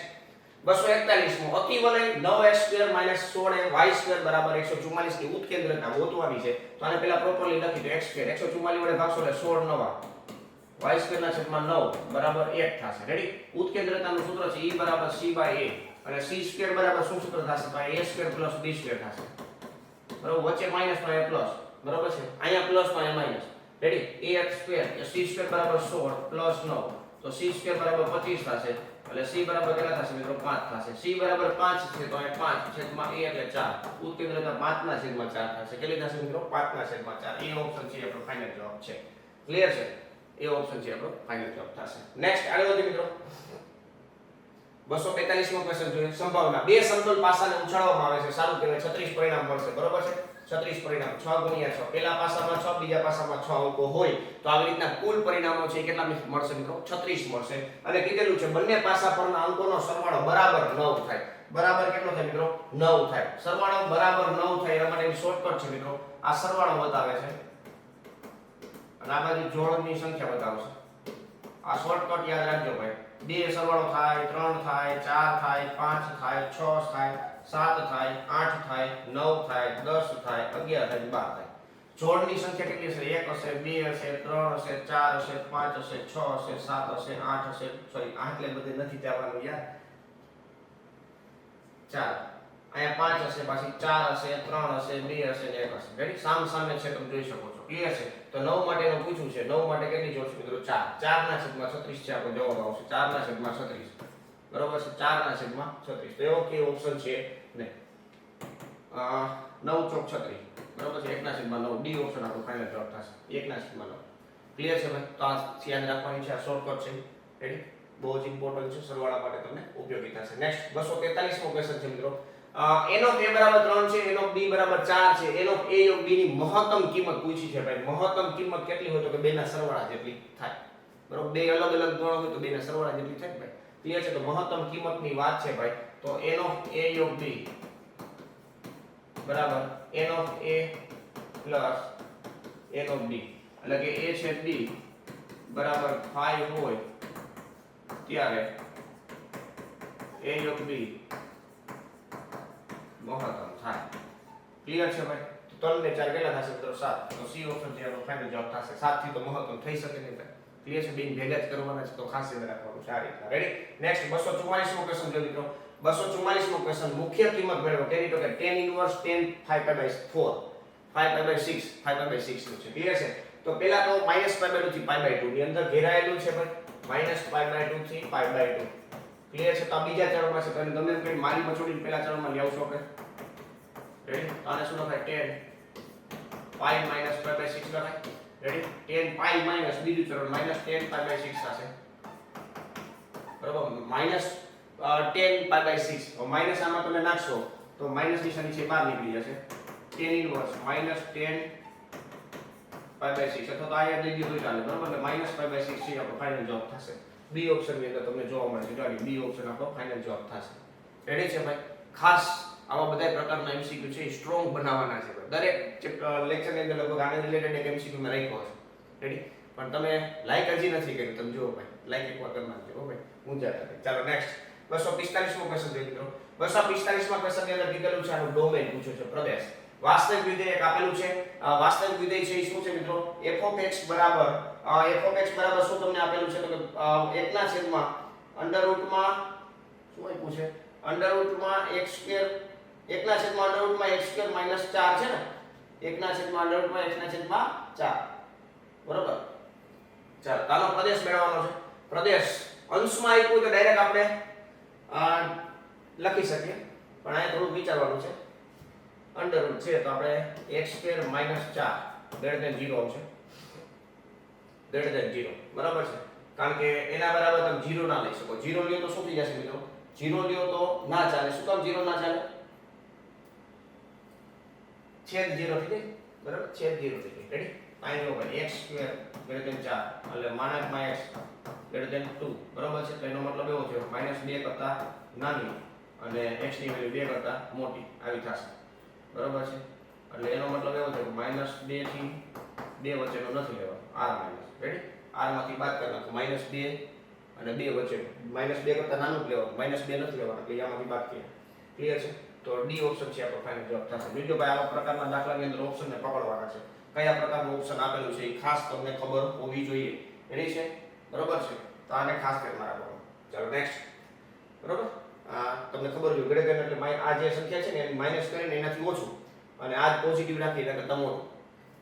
241મો અતિવલય 9x² - 16y² બરાબર 144 ની ઉત્કેન્દ્રતા ગોતવાની છે. તો આને પહેલા પ્રોપરલી લખી દો. x² 144 વડે ભાગશો એટલે 16 નવા y² ના છેદમાં 9 બરાબર 1 થશે. રેડી? ઉત્કેન્દ્રતાનું સૂત્ર છે E = c/a અને c² બરાબર શું સૂત્ર થશે તો a² + b² થશે બરાબર વચ્ચે માઈનસ તો અહીંયા પ્લસ બરાબર છે અહીંયા પ્લસ તો અહીંયા માઈનસ રેડી a² એ c² બરાબર 16 + 9 તો c² બરાબર 25 થશે એટલે c બરાબર કેટલા થશે મિત્રો 5 થશે c બરાબર 5 છે તો અહીંયા 5 છેદમાં a એટલે 4 ઉત્કેન્દ્રતા 5/4 થશે કેટલી થશે મિત્રો 5/4 એ ઓપ્શન છે આપણો ફાઇનલ જવાબ છે ક્લિયર છે એ ઓપ્શન છે આપણો ફાઇનલ જવાબ થશે નેક્સ્ટ આગળ વધીએ મિત્રો 245 મો ક્વેશ્ચન જોઈએ સંભાવના બે સમતલ પાસાને ઉછાળવામાં આવે છે સારું કહેવાય 36 પરિણામ મળશે બરોબર છે 36 પરિણામ 6 × 6 પહેલા પાસામાં 6 બીજા પાસામાં 6 અંકો હોય તો આવી રીતના કુલ પરિણામો છે કેટલા મળશે મિત્રો 36 મળશે અને કીધેલું છે બંને પાસા પરના અંકોનો સરવાળો બરાબર 9 થાય બરાબર કેટલો થાય મિત્રો 9 થાય સરવાળો બરાબર 9 થાય એના માટેની શોર્ટકટ છે મિત્રો આ સરવાળો બતાવે છે અને આ બાજુ જોડની સંખ્યા બતાવશે આ શોર્ટકટ યાદ રાખજો ભાઈ 2 સરવાળો થાય 3 થાય 4 થાય 5 થાય 6 થાય 7 થાય 8 થાય 9 થાય 10 થાય 11 થાય 12 થાય જોડની સંખ્યા કેટલી હશે 1 હશે 2 હશે 3 હશે 4 હશે 5 હશે 6 હશે 7 હશે 8 હશે સોરી 8 એટલે બધે નથી જવાનું યાર 4 અહીંયા 5 હશે પાછી 4 હશે 3 હશે 2 હશે ને 1 હશે રેડી સામ સામે છે તમે જોઈ શકો છો ક્લિયર છે તો 9 માટેનું પૂછ્યું છે 9 માટે કેટલી જોડશે મિત્રો 4 4/36 છે આપણો જવાબ આવશે 4/36 બરોબર છે 4/36 તો એવો કે ઓપ્શન છે ને 9 ચોક 36 બરોબર છે 1/9 ડી ઓપ્શન આપણો ફાઇનલ જવાબ થશે 1/9 ક્લિયર છે ભાઈ તો આ યાદ રાખવાની છે આ શોર્ટકટ છે રેડી બહુ જ ઇમ્પોર્ટન્ટ છે સરવાળા માટે તમને ઉપયોગી થશે નેક્સ્ટ 243 મો ક્વેશ્ચન છે મિત્રો એનો a બરાબર 3 છે એનો b બરાબર 4 છે એનો a યોગ b ની મહત્તમ કિંમત પૂછી છે ભાઈ મહત્તમ કિંમત કેટલી હોય તો કે બે ના સરવાળા જેટલી થાય બરોબર બે અલગ અલગ ગણ હોય તો બે ના સરવાળા જેટલી થાય ભાઈ ક્લિયર છે તો મહત્તમ કિંમતની વાત છે ભાઈ તો એનો a યોગ b બરાબર એનો a પ્લસ એનો b એટલે કે a છે b બરાબર 5 હોય ત્યારે a યોગ b મહત્તમ થાય ક્લિયર છે ભાઈ તો 3 ને 4 કેટલા થશે મિત્રો 7 તો સી ઓપ્શન છે આપણો ફાઇનલ જવાબ થશે 7 થી તો મહત્તમ થઈ શકે નહીં ભાઈ ક્લિયર છે બેન ભેગા જ કરવાના છે તો ખાસ યાદ રાખવાનું છે આ રીતના રેડી નેક્સ્ટ 244 મો ક્વેશ્ચન જોઈએ મિત્રો 244 મો ક્વેશ્ચન મુખ્ય કિંમત મેળવો કેની તો કે tan ઇન્વર્સ tan 5/4 5/6 5/6 નું છે ક્લિયર છે તો પહેલા તો -π/2 થી π/2 ની અંદર ઘેરાયેલું છે ભાઈ -π/2 થી π/2 ક્લિયર છે તો આ બીજા ચરણમાં છે તો ગમે એમ કરી મારી મચોડીને પહેલા ચરણમાં લઈ આવશો કે રેડી આને શું લખાય tan π - π/6 લખાય રેડી tan π - બીજું ચરણ -tan π/6 થશે બરાબર -tan π/6 માઈનસ આમાં તમે નાખશો તો માઈનસ નિશાની છે બહાર નીકળી જશે tan ઇન્વર્સ -tan π/6 અથવા તો આયા દઈ દીધું ચાલે બરાબર એટલે -π/6 છે આપણો ફાઇનલ જવાબ થશે બી ઓપ્શન ની અંદર તમને જોવા મળે છે ગાડી બી ઓપ્શન આપણો ફાઇનલ જવાબ થશે રેડી છે ભાઈ ખાસ આવા બધા પ્રકારના એમસીક્યુ છે સ્ટ્રોંગ બનાવવાના છે ભાઈ દરેક લેક્ચર ની અંદર લગભગ આને રિલેટેડ એક એમસીક્યુ મેં રાખ્યો છે રેડી પણ તમે લાઈક હજી નથી કર્યું તમે જુઓ ભાઈ લાઈક એકવાર કરી નાખજો હો ભાઈ મુંજા કરે ચાલો નેક્સ્ટ 245 મો ક્વેશ્ચન જોઈએ મિત્રો 245 માં ક્વેશ્ચન ની અંદર કીધેલું છે આનું ડોમેન પૂછ્યું છે પ્રદેશ વાસ્તવિક વિધેય એક આપેલું છે વાસ્તવિક વિધેય છે એ શું છે મિત્રો f(x) બરાબર શું તમને આપેલું છે તો કે 1/√માં અંડરરૂટમાં શું આપ્યું છે અંડરરૂટમાં x² 1/√માં x² - 4 છે ને 1/√માં x/4 બરોબર ચાલો તાનો પ્રદેશ મેળવવાનો છે પ્રદેશ અંશમાં આપ્યું તો ડાયરેક્ટ આપણે લખી શકીએ પણ અહીંયા થોડું વિચારવાનું છે અંડરરૂટ છે તો આપણે x² - 4 0 આવશે 0 બરાબર છે કારણ કે એના બરાબર તમે 0 ના લઈ શકો 0 લ્યો તો શું થઈ જશે મિત્રો 0 લ્યો તો ના ચાલે શું કામ 0 ના ચાલે છેદ 0 થઈ જાય બરાબર છેદ 0 થઈ જાય રેડી અહીં લો ભાઈ x² > 4 એટલે માનાંકમાં x > 2 બરાબર છે તો એનો મતલબ એવો થયો -2 કરતા નાની અને x ની વેલ્યુ 2 કરતા મોટી આવી થશે બરાબર છે એટલે એનો મતલબ એવો થયો -2 થી 2 વચ્ચેનો નથી લેવાનો r રેડી r માંથી બાદ કરી નાખો -2 અને 2 વચ્ચે -2 કરતા નાનું જ લેવાનું -2 નથી લેવાનું એટલે આમાંથી બાદ કરીએ ક્લિયર છે તો ડી ઓપ્શન છે આપણો ફાઇનલ જવાબ થશે બીજો ભાઈ આવા પ્રકારના દાખલાની અંદર ઓપ્શનને પકડવાના છે કયા પ્રકારનું ઓપ્શન આપેલું છે એ ખાસ તમને ખબર હોવી જોઈએ રેડી છે બરોબર છે તો આને ખાસ ધ્યાનમાં રાખવાનું ચાલો નેક્સ્ટ બરોબર તમને ખબર છે ગ્રેટર એટલે આ જે સંખ્યા છે ને એની માઈનસ કરીને એનાથી ઓછું અને આ પોઝિટિવ રાખી એટલે તમારું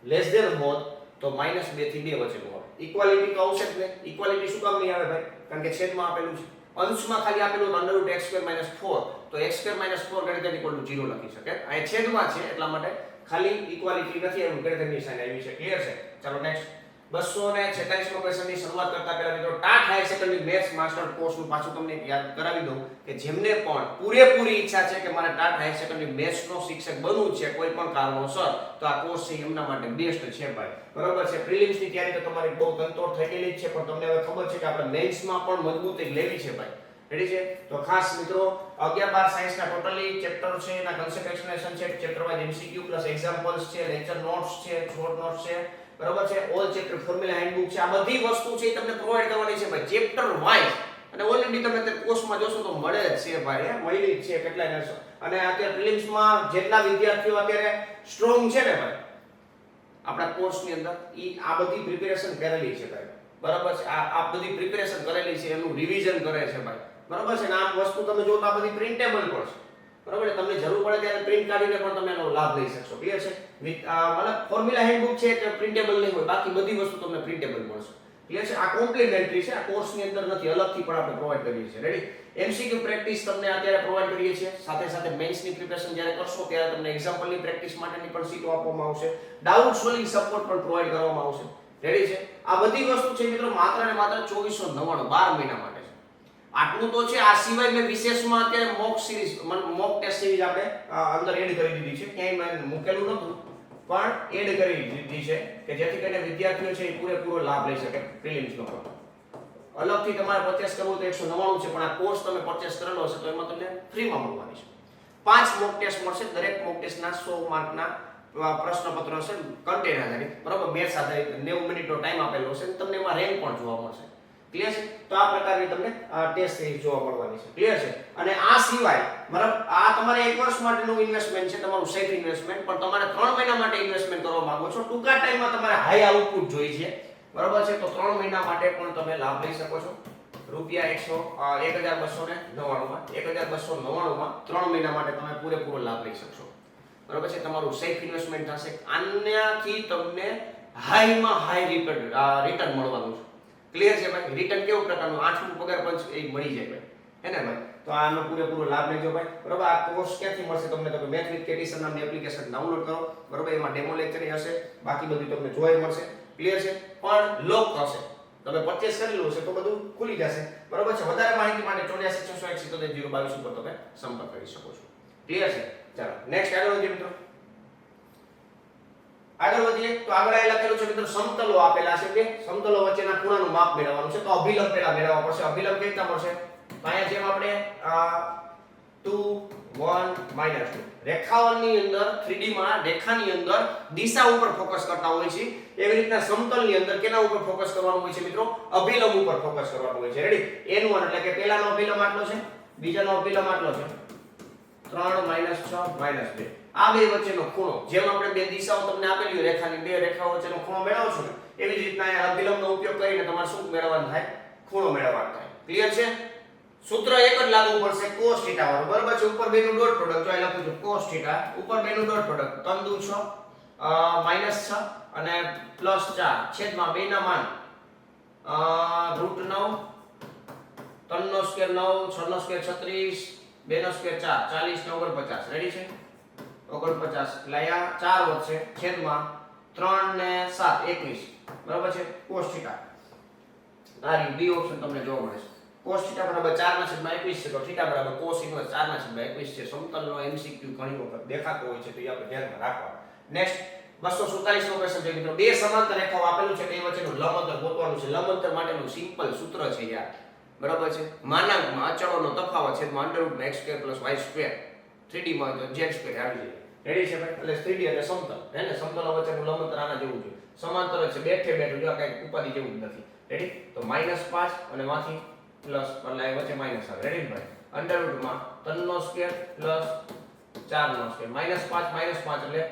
લેસ ધેન હોત તો -2 થી 2 વચ્ચેનું આવે. ઇક્વાલિટી તો આવશે જ ને. ઇક્વાલિટી શું કામ નહીં આવે ભાઈ? કારણ કે છેદમાં આપેલું છે. અંશમાં ખાલી આપેલું √x² - 4 તો x² - 4 greater than equal to 0 લખી શકે. અહીં છેદમાં છે એટલા માટે ખાલી ઇક્વાલિટી નથી આવ્યું, greater than ની સાઇન આવી છે. ક્લિયર છે? ચાલો નેક્સ્ટ 246 નો ક્વેશ્ચનની શરૂઆત કરતા પહેલા મિત્રો TAT higher secondary maths master કોર્સનું પાછું તમને યાદ કરાવી દઉં કે જેમને પણ પૂરેપૂરી ઈચ્છા છે કે મારે ટાટ હાયર સેકન્ડરી મેથ્સનો શિક્ષક બનવું છે કોઈ પણ કારણોસર, તો આ કોર્સ છે એમના માટે બેસ્ટ છે ભાઈ. બરોબર છે? પ્રિલિમ્સની તૈયારી તો તમારી બહુ તનતોડ થઈ ગયેલી જ છે, પણ તમને હવે ખબર છે કે આપણે મેથ્સમાં પણ મજબૂતી લેવી છે ભાઈ. રેડી છે? તો ખાસ મિત્રો 11 12 સાયન્સના ટોટલી ચેપ્ટર છે, એના કન્સેપ્ટ એક્સપ્લેનેશન છે, chapter wise MCQ plus examples છે, લેક્ચર નોટ્સ છે, શોર્ટ નોટ્સ છે, બરાબર છે, ઓલ ચેપ્ટર ફોર્મ્યુલા હેન્ડબુક છે. આ બધી વસ્તુ છે એ તમને પ્રોવાઈડ કરવાની છે ભાઈ, ચેપ્ટર વાઇઝ. અને ઓલરેડી તમે તે કોર્સમાં જોશો તો મળે જ છે ભાઈ, મળી જ છે કેટલાય. અને અત્યારે પ્રિલિમ્સમાં જેટલા વિદ્યાર્થીઓ અત્યારે સ્ટ્રોંગ છે ને ભાઈ આપણા કોર્સની અંદર, આ બધી પ્રિપેરેશન કરેલી છે ભાઈ. બરાબર છે? આ બધી પ્રિપેરેશન કરેલી છે, એનું રિવિઝન કરે છે ભાઈ. બરાબર છે? ને આ વસ્તુ તમે જો તો આ બધી પ્રિન્ટેબલ પણ છે. બરાબર છે? તમને જરૂર પડે ત્યારે પ્રિન્ટ કાઢીને પણ તમે એનો લાભ લઈ શકશો. ક્લિયર છે? મતલબ ફોર્મ્યુલા હેન્ડબુક છે કે પ્રિન્ટેબલ નહીં હોય, બાકી બધી વસ્તુ તમને પ્રિન્ટેબલ મળશે. ક્લિયર છે? આ કોમ્પ્લિમેન્ટરી છે, આ કોર્સની અંદર નથી, અલગથી પણ આપણે પ્રોવાઈડ કરીએ છીએ. રેડી? એમસીક્યુ પ્રેક્ટિસ તમને અત્યારે પ્રોવાઈડ કરીએ છીએ, સાથે સાથે મેન્સની પ્રિપેરેશન જ્યારે કરશો ત્યારે તમને એક્ઝામ્પલની પ્રેક્ટિસ માટેની પણ સીટો આપવામાં આવશે, ડાઉટ સોલ્વિંગ સપોર્ટ પણ પ્રોવાઈડ કરવામાં આવશે. રેડી છે? આ બધી વસ્તુ છે મિત્રો માત્ર ને માત્ર 2499 12 મહિના માટે. આટલું તો છે. આ સિવાય મેં વિશેષમાં અત્યારે mock series mock test series આપણે અંદર એડ કરી દીધી છે, ક્યાંય મેં મૂકેલું નહોતું પણ એડ કરી દીધી છે કે જેથી કરીને વિદ્યાર્થીઓ છે એ પૂરેપૂરો લાભ લઈ શકે પ્રિલિમ્સનો. અલગથી તમારે પરચેસ કરવું તો 199 છે, પણ આ કોર્સ તમે પરચેસ કરેલો હશે તો એમાં તમને ફ્રીમાં મળવાની છે. 5 મોક ટેસ્ટ મળશે, દરેક મોક ટેસ્ટના 100 માર્કના પ્રશ્નપત્ર હશે, કન્ટેન્ટ આધારિત, બરાબર, મેથ્સ આધારિત, 90 મિનિટનો ટાઈમ આપેલો હશે, તમને એમાં રેન્ક પણ જોવા મળશે. ક્લિયર છે? તો આ પ્રકારની તમને ટેસ્ટ સિરીઝ જોવા મળવાની છે. ક્લિયર છે? અને આ સિવાય મતલબ આ તમારે 1 વર્ષ માટેનું ઇન્વેસ્ટમેન્ટ છે, તમારું સેફ ઇન્વેસ્ટમેન્ટ, પણ તમારે 3 મહિના માટે ઇન્વેસ્ટમેન્ટ કરવા માંગો છો, ટૂંકા ટાઈમમાં તમારે હાઈ આઉટપુટ જોઈએ છે, બરાબર છે, તો 3 મહિના માટે પણ તમે લાભ લઈ શકો છો. રૂપિયા 1299 માં 1299 માં 3 મહિના માટે તમે પૂરેપૂરો લાભ લઈ શકશો. બરાબર છે? તમારું સેફ ઇન્વેસ્ટમેન્ટ થશે. આનાથી તમને હાઈમાં હાઈ રિટર્ન મળવાનું છે. ક્લિયર છે ભાઈ? રિટર્ન કેવું પ્રકારનું? 8મું પગાર પંચ એ મળી જાય ભાઈ, હે ને ભાઈ? તો આનો પૂરેપૂરો લાભ લેજો ભાઈ. બરાબર? આ કોર્સ ક્યાંથી મળશે તમને? તમે મેથ વિથ કેટીસન નામની એપ્લિકેશન ડાઉનલોડ કરો, બરાબર, એમાં ડેમો લેક્ચર હશે, બાકી બધું તમને જોવા મળશે. ક્લિયર છે? પણ લોક થશે, તમે પરચેસ કરેલું હશે તો બધું ખુલી જશે. બરાબર છે? વધારે માહિતી માટે 84 601 022 ઉપર તમે સંપર્ક કરી શકો છો. ક્લિયર છે? ચાલો નેક્સ્ટ આગળ વધીએ મિત્રો. આગળ વધીએ તો આગળ આ લખેલું છે મિત્રો સમતલો આપેલા છે કે સમતલો વચ્ચેના ખૂણાનું માપ મેળવવાનું છે. તો અભિલંબ પહેલા મેળવવા પડશે. અભિલંબ કેવી રીતે મળશે? તો અહીંયા જેમ આપણે 2 1 -2 રેખાઓની અંદર 3D માં રેખાની અંદર દિશા ઉપર ફોકસ કરતા હોય છે, એવી રીતના સમતલની અંદર કેના ઉપર ફોકસ કરવાનું હોય છે મિત્રો? અભિલંબ ઉપર ફોકસ કરવાનું હોય છે. રેડી? n1 એટલે કે પહેલાનો અભિલંબ આટલો છે, બીજાનો અભિલંબ આટલો છે, 3 -6 -2. આ બે વચ્ચેનો ખૂણો, જેમ આપણે બે દિશાઓ તમને આપેલી હોય રેખાની, બે રેખાઓ વચ્ચેનો ખૂણો મેળવો છો ને, એવી જ રીતના આ અભિલંબનો ઉપયોગ કરીને તમારે શું મેળવવાનું થાય? ખૂણો મેળવવાનો થાય. ક્લિયર છે? સૂત્ર એક જ લાગુ પડશે, cos θ વાળું. બરાબર છે? ઉપર બેનું ડોટ પ્રોડક્ટ જો આ લખું છું cos θ, ઉપર બેનું ડોટ પ્રોડક્ટ 3 દુ 6 -6 અને +4 છેદમાં બેના માન √9 3 નો સ્ક્વેર 9 6 નો સ્ક્વેર 36 2 નો સ્ક્વેર 4 40 ને 49. રેડી છે? 49 એટલે અહીંયા 4 વધશે છેદમાં 3 ને 7 21. બરાબર છે? cos θ આ રીત બી ઓપ્શન તમને જોવા મળે છે. cos θ બરાબર 4/21 છે, તો θ બરાબર cos ઇન્વર્સ 4/21 છે. સમતલનો એમસીક્યુ ઘણી વખત દેખાતો હોય છે, તો એ આપણે ધ્યાનમાં રાખવા. નેક્સ્ટ 247 નો ક્વેશ્ચન છે મિત્રો. બે સમાંતર રેખાઓ આપેલું છે, બે વચ્ચેનું લંબ અંતર ગોતવાનું છે. લંબ અંતર માટેનું સિમ્પલ સૂત્ર છે યાર. બરાબર છે? માનાંકમાં અચળોનો તફાવત છેદમાં √x² + y². 3D માં તો z² આવી જાય. રેડી છે ભાઈ? એટલે 3D એટલે સમતલ, હે ને? સમતલો વચ્ચેનું લંબ અંતર આના જેવું છે, સમાંતર છે, બેઠે બેઠું, જો કઈ ઉપાધિ જેવું જ નથી. રેડી? તો -5 અને માંથી પ્લસ એટલે આ વચ્ચે માઈનસ આવે. રેડી ભાઈ? અંડરરૂટમાં 3 નો સ્ક્વેર પ્લસ 4 નો સ્ક્વેર, -5 -5 એટલે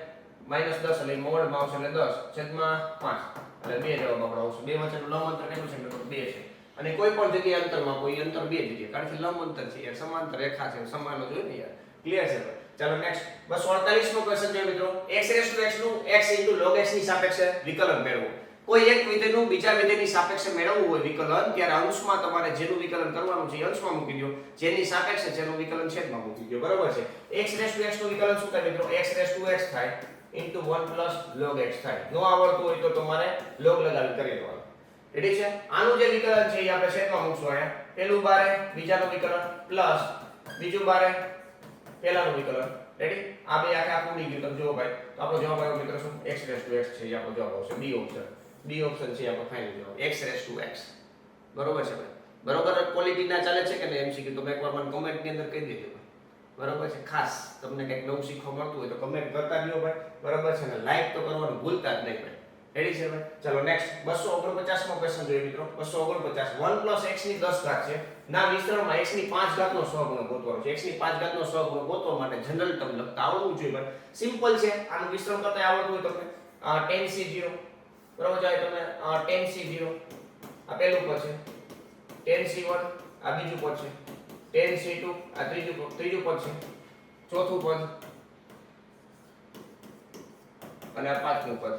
-10 એટલે મોડમાં આવશે એટલે 10 છેદમાં 5 એટલે 2 જવાબ આપણો આવશે. બે વચ્ચેનું લંબ અંતર કેટલું છે મિત્રો? 2 છે. અને કોઈ પણ જગ્યાએ અંતરમાં કોઈ અંતર બે જગ્યાએ, કારણ કે લંબ અંતર છે યાર, સમાંતર રેખા છે, સમાન જ હોય ને યાર. ક્લિયર છે ભાઈ? ચાલો નેક્સ્ટ 248 નો ક્વેશ્ચન જોઈએ મિત્રો. x નું x log x ની સાપેક્ષે વિકલન મેળવો. કોઈ એક વિધેયનું બીજા વિધેયની સાપેક્ષે મેળવવું હોય વિકલન, ત્યારે અંશમાં તમારે જેનું વિકલન કરવાનું છે એ અંશમાં મૂકી દો, જેની સાપેક્ષે જેનું વિકલન છેદમાં મૂકી દો. બરોબર છે? x નું વિકલન શું થાય મિત્રો? x થાય into 1 log x થાય. નો આવડતું હોય તો તમારે log લગાવી કરી દેવાનું. રેડી છે? આનું જે વિકલન છે એ આપણે છેદમાં મૂકશું. અહીંયા પહેલું બારે બીજાનું વિકલન પ્લસ બીજું બારે પહેલાનું વિકલન. રેડી? આ બે આખા ઉડી ગયું. તમે જુઓ ભાઈ, તો આપણો જવાબ આવ્યો મિત્રો શું? x છે. એ આપણો જવાબ આવશે બી ઓપ્શન. બી ઓપ્શન છે આપણો ફાઇનલ જવાબ x. બરોબર છે ભાઈ? બરોબર ક્વોલિટી ના ચાલે છે કે નહીં એમસીક્યુ તમે એકવાર મને કમેન્ટ ની અંદર કહી દેજો ભાઈ. બરોબર છે? ખાસ તમને કંઈક નવું શીખવા મળતું હોય તો કમેન્ટ કરતા રહ્યો ભાઈ. બરોબર છે ને? લાઈક તો કરવાનું ભૂલતા જ નહીં ભાઈ. રેડી છે ભાઈ? ચાલો નેક્સ્ટ 249 મો ક્વેશ્ચન જોઈએ મિત્રો. 249 1 x ની 10 ઘાત છે ના વિસ્તરણમાં x ની 5 ઘાત નો સહગુણક ગોતવાનો છે. x ની 5 ઘાત નો સહગુણક ગોતવા માટે જનરલ ટર્મ લખતા આવડવું જોઈએ ભાઈ. સિમ્પલ છે. આનું વિસ્તરણ કરતા આવડતું હોય તમને tan c0 બરોબર છે? તમે tan c0 આ પહેલું પદ છે, tan c1 આ બીજું પદ છે, tan c2 આ ત્રીજું પદ છે, ચોથું પદ અને આ પાંચમું પદ.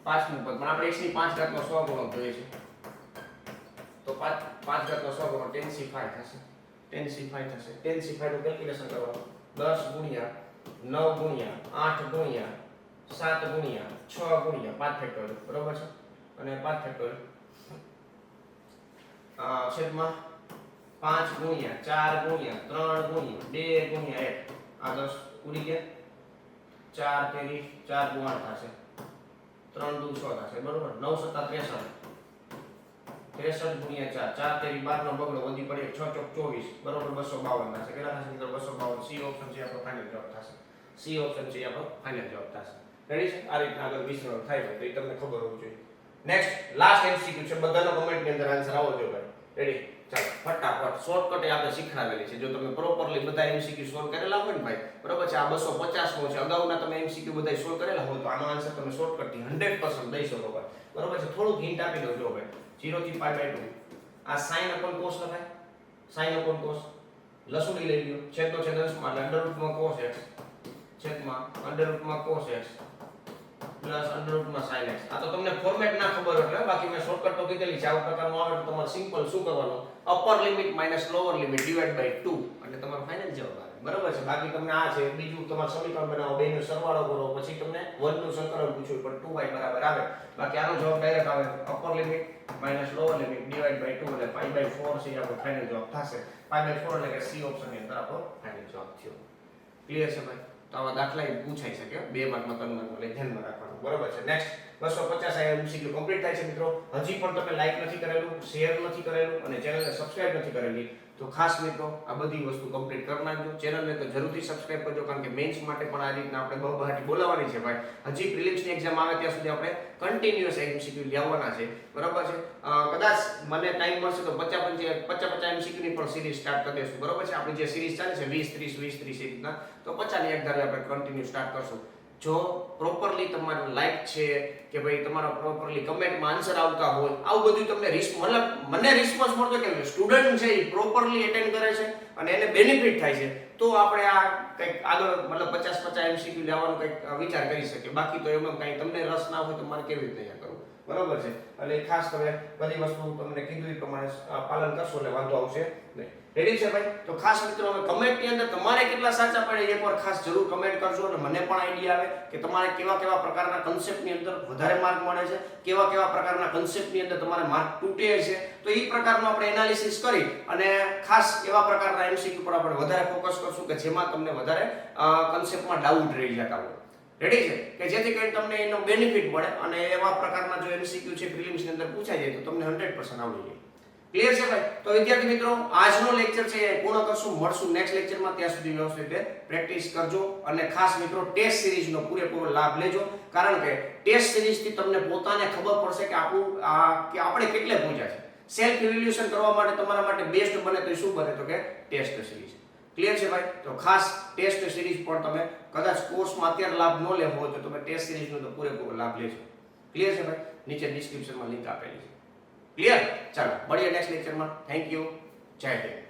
પણ આપણે x ની 5 ઘાતનો સહગુણક જોઈએ છે. તો 5 ઘાતનો સહગુણક tan c5 થશે. tan c5 નું કેલ્ક્યુલેશન કરવાનું. 10 ગુણ્યા 9 ગુણ્યા 8 ગુણ્યા 7 ગુણ્યા 6 ગુણ્યા 5 ફેક્ટોરિયલ. બરોબર છે? અને 5 ફેક્ટોરિયલ છેદમાં 5 ગુણ્યા 4 ગુણ્યા 3 ગુણ્યા 2 ગુણ્યા 1 આ 10 ઉડી ગયા. 4 તેરી 4 દુ 8 થશે. 3 દુ 6 થશે. બરોબર? 9 સત્તા 63 ગુણ્યા 4 4 તેરી 12 નો બગડો વધી પડે 6 ચોક 24. બરોબર? 252 થશે. કેટલા થશે મિત્રો? 252. સી ઓપ્શન છે આપણો ફાઇનલ જવાબ થશે. સી ઓપ્શન છે આપણો ફાઇનલ જવાબ થશે. રેડી છે? આ રીતના આગળ વિસ્તરણ થાય તો એ તમને ખબર હોવી જોઈએ. નેક્સ્ટ લાસ્ટ એમસીક્યુ છે. બધાનો કમેન્ટ ની અંદર આન્સર આવવો જોઈએ ભાઈ. રેડી? ચાલો ફટાફટ શોર્ટકટ એ આપણે શીખવાડેલી છે. જો તમે પ્રોપરલી બધા એમસીક્યુ સોલ્વ કરેલા હોય ને ભાઈ, બરોબર છે? આ 250 નો છે. અગાઉના તમે એમસીક્યુ બધા સોલ્વ કરેલા હોય તો આનો આન્સર તમે શોર્ટકટ થી 100% દઈ શકો ભાઈ. બરોબર છે? થોડુંક હિન્ટ આપી દો જો ભાઈ. 0 થી π/2 આ sin upon cos લખાય. sin upon cos લસુડી લઈ લ્યો. છેદનો છેદ અંશમાં એટલે √ cos x છેદમાં √ cos x plus √ sin x. આ તો તમને ફોર્મેટ ના ખબર એટલે બાકી મેં શોર્ટકટ તો કીધેલી છે. આ પ્રકારનું આવે તો તમારે સિમ્પલ શું કરવાનું? Upper limit minus lower limit divide by 2 એટલે તમારો ફાઇનલ જવાબ આવે. બરોબર છે? બાકી તમને આ છે બીજું તમારે સમીકરણ બનાવો, બેનો સરવાળો કરો, પછી તમને 1 નું સંકલન પૂછ્યું પણ 2y બરાબર આવે. બાકી આનો જવાબ ડાયરેક્ટ આવે upper limit minus lower limit divide by 2 એટલે π/4 છે આપણો ફાઇનલ જવાબ થશે. π/4 એટલે કે સી ઓપ્શન ની અંદર આપણો ફાઇનલ જવાબ થયો. ક્લિયર છે ભાઈ? તો આવા દાખલા પૂછાઈ શકે 2 માર્કમાં 3 માર્કમાં એટલે ધ્યાનમાં રાખવાનું. બરોબર છે? નેક્સ્ટ 250 આ એમસીક્યુ કમ્પ્લીટ થાય છે મિત્રો. હજી પણ તમે લાઈક નથી કરેલું, શેર નથી કરેલું અને ચેનલને સબસ્ક્રાઇબ નથી કરેલી તો ખાસ મિત્રો આ બધી વસ્તુ કમ્પ્લીટ કરી નાખજો. ચેનલને તો જરૂરથી સબસ્ક્રાઇબ કરજો, કારણ કે મેન્સ માટે પણ આ રીતના આપણે બહુબહાટી બોલાવવાની છે ભાઈ. હજી પ્રિલિમ્સની એક્ઝામ આવે ત્યાં સુધી આપણે કન્ટિન્યુઅસ એમસીક્યુ લેવાના છે. બરોબર છે? કદાચ મને ટાઈમ મળશે તો 50 એમસીક્યુ ની પણ સિરીઝ સ્ટાર્ટ કરી દેશું. બરોબર છે? આપણી જે સિરીઝ ચાલે છે 20 30 એ રીતના, તો 50 ની એક ધારે આપણે કન્ટિન્યુ સ્ટાર્ટ કરશું. જો પ્રોપરલી તમારું લાઈક છે કે ભાઈ તમારો પ્રોપરલી કમેન્ટમાં આન્સર આવતા હોય, આવું બધું તમને મને રિસ્પોન્સ મળતો કે સ્ટુડન્ટ છે એ પ્રોપરલી એટેન્ડ કરે છે અને એને બેનિફિટ થાય છે, તો આપણે આ કંઈક આગળ મતલબ 50 એમસીક્યુ લેવાનો કંઈક વિચાર કરી શકીએ. બાકી તો એમાં કંઈ તમને રસ ના હોય તો મારે કેવી રીતે કરવું? બરોબર છે? એટલે ખાસ તમે બધી વસ્તુ તમને કીધું એ પ્રમાણે પાલન કરશો એટલે વાંધો આવશે નહીં. રેડી છે ભાઈ? તો ખાસ મિત્રો હવે કમેન્ટની અંદર તમારે કેટલા સાચા પડે એકવાર ખાસ જરૂર કમેન્ટ કરજો અને મને પણ આઈડિયા આવે કે તમારે કેવા પ્રકારના કન્સેપ્ટની અંદર વધારે માર્ક મળે છે, કેવા પ્રકારના કન્સેપ્ટની અંદર તમારે માર્ક તૂટે છે, તો એ પ્રકારનું આપણે એનાલિસિસ કરી અને ખાસ એવા પ્રકારના એમસીક્યુ પર આપણે વધારે ફોકસ કરશું કે જેમાં તમને વધારે કન્સેપ્ટમાં ડાઉટ રહી જતા હોય. રેડી છે? કે જેથી કરીને તમને એનો બેનિફિટ મળે અને એવા પ્રકારના જો એમસીક્યુ છે પ્રિલિમ્સની અંદર પૂછાઈ જાય તો તમને 100% આવડી જાય. ક્લિયર છે ભાઈ? તો વિદ્યાર્થી મિત્રો આજનો લેક્ચર છે એ પૂર્ણ કરશું. મળશું નેક્સ્ટ લેક્ચરમાં. ત્યાં સુધી વ્યવસ્થિત રીતે પ્રેક્ટિસ કરજો અને ખાસ મિત્રો ટેસ્ટ સિરીઝનો પૂરેપૂરો લાભ લેજો, કારણ કે ટેસ્ટ સિરીઝથી તમને પોતાને ખબર પડશે કે આપણે કેટલે પહોંચ્યા છે. સેલ્ફ ઇવેલ્યુએશન કરવા માટે તમારા માટે બેસ્ટ બને તો શું બને? તો કે ટેસ્ટ સિરીઝ. ક્લિયર છે ભાઈ? તો ખાસ ટેસ્ટ સિરીઝ પણ તમે કદાચ કોર્સમાં અત્યારે લાભ ન લેવો હોય તો તમે ટેસ્ટ સિરીઝનો તો પૂરેપૂરો લાભ લેજો. ક્લિયર છે ભાઈ? નીચે ડિસ્ક્રિપ્શનમાં લિંક આપેલી છે. ક્લિયર? ચાલો મળીએ નેક્સ્ટ લેક્ચરમાં. Thank you. જય હિન્દ.